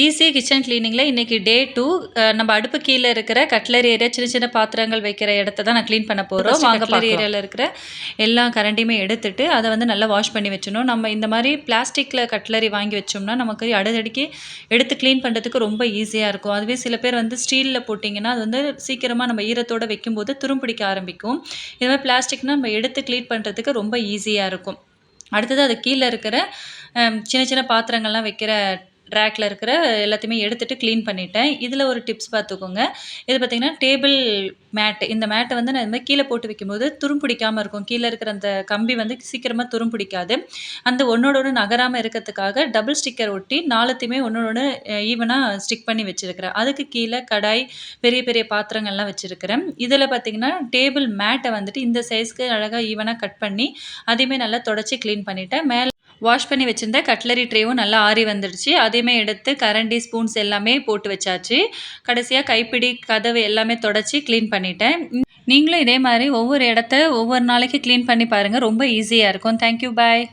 Easy kitchen கிளீனிங்கில் இன்றைக்கி டே 2. நம்ம அடுப்பு கீழே இருக்கிற கட்லரி ஏரியா, சின்ன சின்ன பாத்திரங்கள் வைக்கிற இடத்த தான் நான் க்ளீன் பண்ண போகிறோம். கட்லரி ஏரியாவில் இருக்கிற எல்லா கரண்டியுமே எடுத்துட்டு அதை வந்து நல்லா வாஷ் பண்ணி வச்சிடணும். நம்ம இந்த மாதிரி பிளாஸ்டிக்கில் கட்லரி வாங்கி வச்சோம்னா நமக்கு அடுத்தடிக்கு எடுத்து க்ளீன் பண்ணுறதுக்கு ரொம்ப ஈஸியாக இருக்கும். அதுவே சில பேர் வந்து ஸ்டீலில் போட்டிங்கன்னா அது வந்து சீக்கிரமாக நம்ம ஈரத்தோடு வைக்கும்போது துரும்பிடிக்க ஆரம்பிக்கும். இது மாதிரி பிளாஸ்டிக்னால் நம்ம எடுத்து க்ளீன் பண்ணுறதுக்கு ரொம்ப ஈஸியாக இருக்கும். அடுத்தது அது கீழே இருக்கிற சின்ன சின்ன பாத்திரங்கள்லாம் வைக்கிற ரேக்கில் இருக்கிற எல்லாத்தையுமே எடுத்துகிட்டு க்ளீன் பண்ணிட்டேன். இதில் ஒரு டிப்ஸ் பார்த்துக்கோங்க. இது பார்த்திங்கன்னா டேபிள் மேட்டு. இந்த மேட்டை வந்து நான் இந்த மாதிரி கீழே போட்டு வைக்கும்போது துரும்பிடிக்காமல் இருக்கும். கீழே இருக்கிற அந்த கம்பி வந்து சீக்கிரமாக துரும்பிடிக்காது. அந்த ஒன்றோட ஒன்று நகராமல் இருக்கிறதுக்காக டபுள் ஸ்டிக்கர் ஒட்டி நாலுத்தையுமே ஒன்றோட ஒன்று ஈவனாக ஸ்டிக் பண்ணி வச்சுருக்கிறேன். அதுக்கு கீழே கடாய், பெரிய பெரிய பாத்திரங்கள்லாம் வச்சுருக்கிறேன். இதில் பார்த்திங்கன்னா டேபிள் மேட்டை வந்துட்டு இந்த சைஸ்க்கு அழகாக ஈவனாக கட் பண்ணி அதையுமே நல்லா தொடச்சி க்ளீன் பண்ணிவிட்டேன். மேலே வாஷ் பண்ணி வச்சுருந்த கட்லரி ட்ரேவும் நல்லா ஆறி வந்துடுச்சு. அதையுமே எடுத்து கரண்டி, ஸ்பூன்ஸ் எல்லாமே போட்டு வச்சாச்சு. கடைசியாக கைப்பிடி, கதவு எல்லாமே தொடச்சி க்ளீன் பண்ணிட்டேன். நீங்களும் இதே மாதிரி ஒவ்வொரு இடத்த ஒவ்வொரு நாளைக்கு க்ளீன் பண்ணி பாருங்கள். ரொம்ப ஈஸியாக இருக்கும். தேங்க்யூ, பாய்.